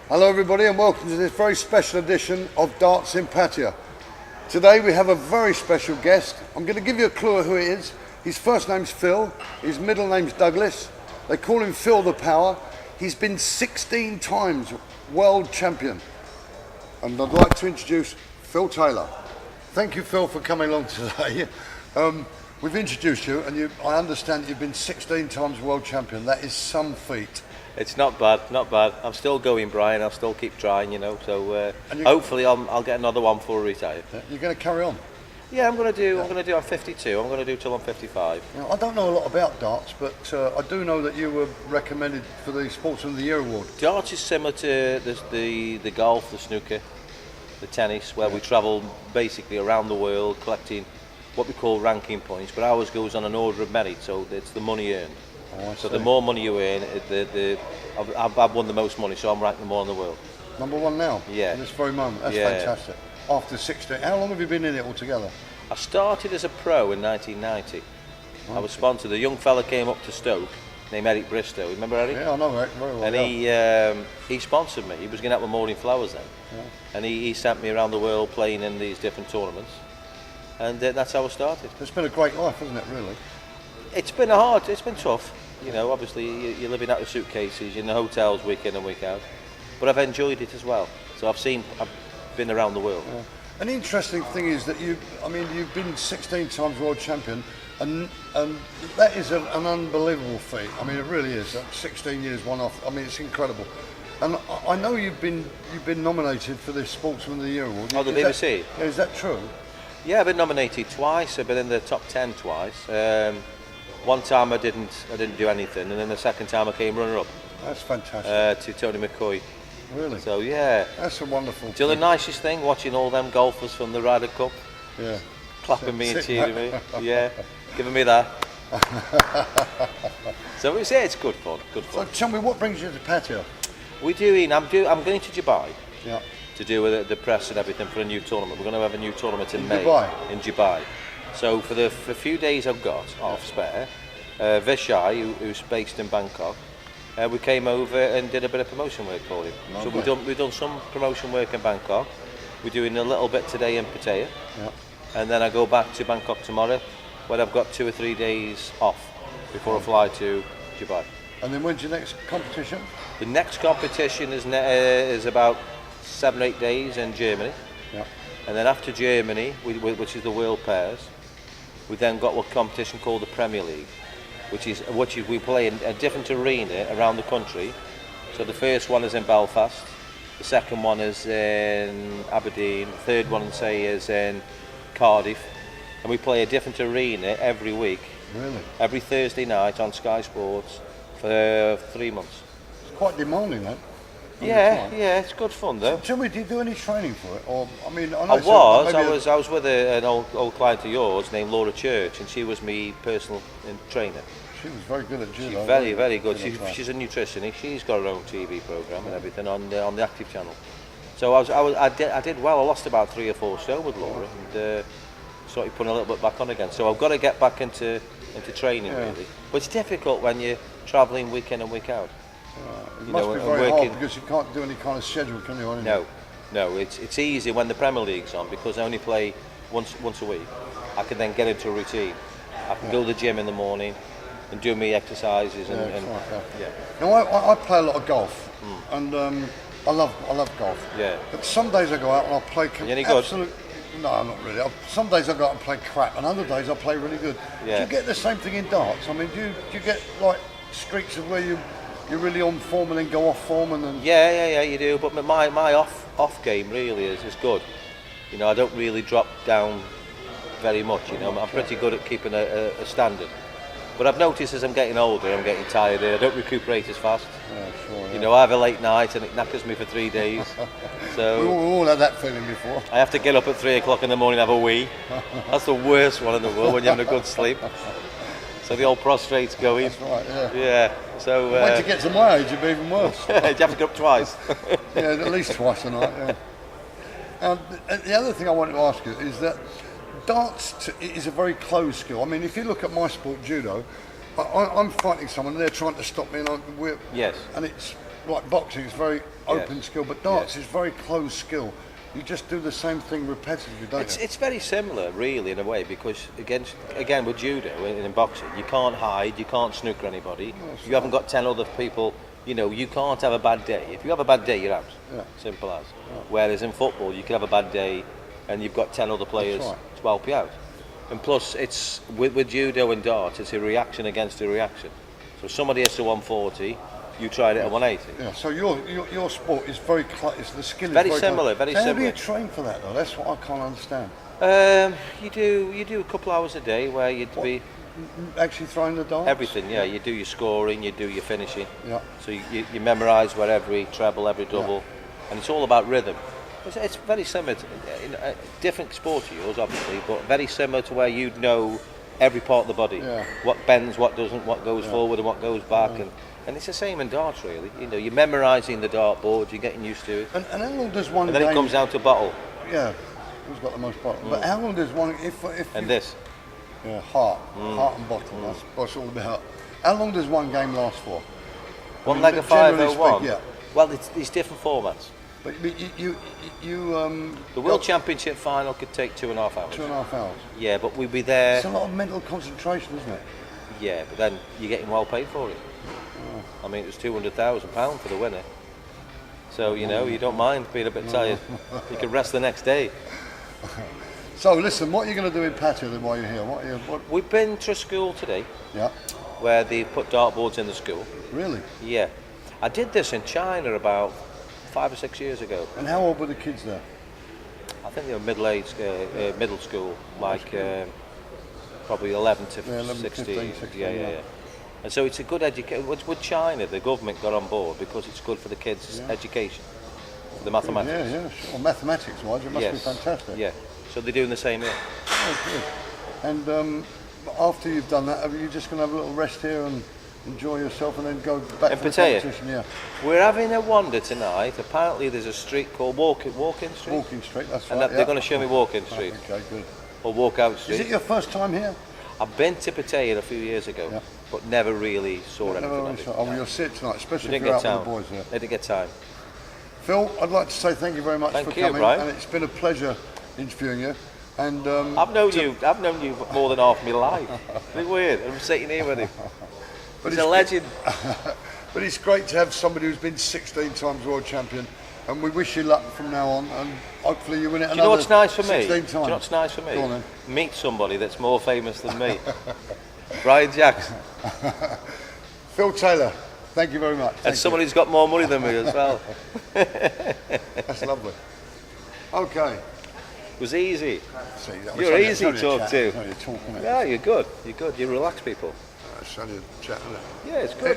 Hello everybody and welcome to this very special edition of Darts in Pattaya. Today we have a very special guest. I'm going to give you a clue of who he is. His first name's Phil, his middle name's Douglas. They call him Phil the Power. He's been 16 times world champion. And I'd like to introduce Phil Taylor. Thank you, Phil, for coming along today. We've introduced you and I understand you've been 16 times world champion. That is some feat. It's not bad, not bad. I'm still going, Brian. I'll still keep trying, you know. So hopefully I'll get another one before I retire. You're going to carry on? Yeah, I'm going to do. I'm 52. I'm going to do till I'm 55. I don't know a lot about darts, but I do know that you were recommended for the Sportsman of the Year award. Darts is similar to the golf, the snooker, the tennis, where we travel basically around the world collecting what we call ranking points. But ours goes on an order of merit, so it's the money earned. So the more money you earn, I've won the most money, so I'm ranked number one in the world. Number one now? Yeah. At this very moment? That's fantastic. After 16, how long have you been in it altogether? I started as a pro in 1990. I was sponsored. A young fella came up to Stoke named Eric Bristow. Remember Eric? Yeah, I know Eric very well. And he sponsored me. He was going out with Maureen Flowers then. Yeah. And he sent me around the world playing in these different tournaments. And that's how I started. It's been a great life, hasn't it, really? It's been tough. You know, obviously you're living out of suitcases, you're in the hotels week in and week out. But I've enjoyed it as well. So I've been around the world. Yeah. An interesting thing is that you've been 16 times world champion, and that is an unbelievable feat. I mean, it really is. 16 years, one off. I mean, it's incredible. And I know you've been nominated for this Sportsman of the Year award. Oh, the BBC. Is that true? Yeah, I've been nominated twice. I've been in the top 10 twice. One time I didn't do anything, and then the second time I came runner-up. That's fantastic. To Tony McCoy. Really? So yeah. That's a wonderful. Do you know the nicest thing? Watching all them golfers from the Ryder Cup. Yeah. Clapping me and cheering me. Yeah. Giving me that. So it's good fun. Good fun. So tell me, what brings you to Pattaya? I'm going to Dubai. Yeah. To do with the press and everything for a new tournament. We're going to have a new tournament in May. Dubai? In Dubai. So for the few days I've got off spare, Vishai, who's based in Bangkok, we came over and did a bit of promotion work for him. Lovely. So we've done some promotion work in Bangkok. We're doing a little bit today in Pattaya, and then I go back to Bangkok tomorrow, where I've got 2 or 3 days off before I fly to Dubai. And then when's your next competition? The next competition is about 7 or 8 days in Germany. Yeah. And then after Germany, which is the World Pairs, we then got a competition called the Premier League, which is we play in a different arena around the country. So the first one is in Belfast, the second one is in Aberdeen, the third one is in Cardiff, and we play a different arena every week. Really? Every Thursday night on Sky Sports for 3 months. It's quite demanding, that. Yeah, it's good fun though. Tell me, do you do any training for it? Or I was with an old client of yours named Laura Church, and she was my personal trainer. She was very good at judo. She's very, very good. She's a nutritionist. She's got her own TV program and everything on the Active channel. So I did well. I lost about 3 or 4 stone with Laura, and started putting a little bit back on again. So I've got to get back into training really. But it's difficult when you're travelling week in and week out. It must be very hard because you can't do any kind of schedule, can you? No. It's easy when the Premier League's on because I only play once a week. I can then get into a routine. I can go to the gym in the morning and do my exercises. Now I play a lot of golf, and I love golf. Yeah. But some days I go out and I play any absolute. No, not really. Some days I go out and play crap, and other days I play really good. Yeah. Do you get the same thing in darts? I mean, do you get like streaks of where you're really on form and then go off form and then... Yeah, you do. But my off game really is good. You know, I don't really drop down very much. You know, I'm pretty good at keeping a standard. But I've noticed as I'm getting older, I'm getting tired. I don't recuperate as fast. Yeah, sure. Yeah. You know, I have a late night and it knackers me for 3 days. So we all had that feeling before. I have to get up at 3 o'clock in the morning and have a wee. That's the worst one in the world when you're having a good sleep. So the old prostrate's going. That's right, yeah. Yeah. So once you get to my age, it'd be even worse. You have to get up twice. Yeah, at least twice a night. Yeah. The other thing I wanted to ask you is that darts is a very closed skill. I mean, if you look at my sport, judo, I'm fighting someone and they're trying to stop me, and Yes. And it's like boxing is very open skill, but darts is very closed skill. You just do the same thing repetitively, don't you? It's very similar, really, in a way, because again with judo in boxing, you can't hide, you can't snooker anybody. You haven't got 10 other people. You know, you can't have a bad day. If you have a bad day, you're out. Yeah. Simple as. Yeah. Whereas in football, you can have a bad day, and you've got 10 other players to help you out. And plus, it's with judo and darts, it's a reaction against a reaction. So if somebody hits a 140, you tried it at 180. Yeah. So your sport is very it's the skill. Very is similar. Very similar. How do you train for that though? That's what I can't understand. You do a couple hours a day where you'd be actually throwing the darts. Everything. Yeah. You do your scoring, you do your finishing. Yeah. So you memorise where every treble, every double, and it's all about rhythm. It's very similar to, in a different sport to yours, obviously, but very similar to where you'd know every part of the body. Yeah. What bends, what doesn't, what goes forward and what goes back, and it's the same in darts, really. You know, you're memorising the dartboard, you're getting used to it. And how long does one? And then it comes down to bottle. Yeah. Who's got the most bottle? But how long does one? If this. Yeah, heart and bottle. That's what it's all about. How long does one game last for? One leg of 501. Yeah. Well, it's different formats. But you the World Championship final could take 2.5 hours. 2.5 hours. Yeah, but we'd be there. It's a lot of mental concentration, isn't it? Yeah, but then you're getting well paid for it. I mean, it was £200,000 for the winner. So you know, you don't mind being a bit tired. You can rest the next day. So listen, what are you going to do in Pattaya then while you're here? We've been to a school today. Yeah. Where they put dartboards in the school. Really? Yeah. I did this in China about 5 or 6 years ago. And how old were the kids there? I think they were middle school, like probably 11 to 16. 15, 16. Yeah. And so it's a good education. With China, the government got on board because it's good for the kids' education, for the mathematics. Yeah, sure. Mathematics-wise, it must be fantastic. Yeah. So they're doing the same here. Oh, good. And after you've done that, are you just going to have a little rest here and enjoy yourself and then go back to the competition? Yeah. We're having a wander tonight. Apparently there's a street called Walk-in Street. Walking Street, that's and right. They're going to show me Walk-in Street. Okay, good. Or Walk-out Street. Is it your first time here? I've been to Pattaya a few years ago, but never really saw anything of it. Oh, well, you'll see it tonight, especially if you're out with the boys here. Didn't get time. Phil, I'd like to say thank you very much for coming. Brian. And it's been a pleasure interviewing you. And I've known you more than half my life. Isn't it weird? I'm sitting here with him. But he's a legend. But it's great to have somebody who's been 16 times world champion, and we wish you luck from now on, and hopefully you win it another 16 times. Do you know what's nice for me? Do you know what's nice for me? Go on, then. Meet somebody that's more famous than me. Brian Jackson. Phil Taylor, thank you very much. And somebody who's got more money than me as well. That's lovely. Okay. It was easy. See, you're easy to talk to. Yeah, you're good. You're good. You relax people. It's only a chat, isn't it? Yeah, it's good.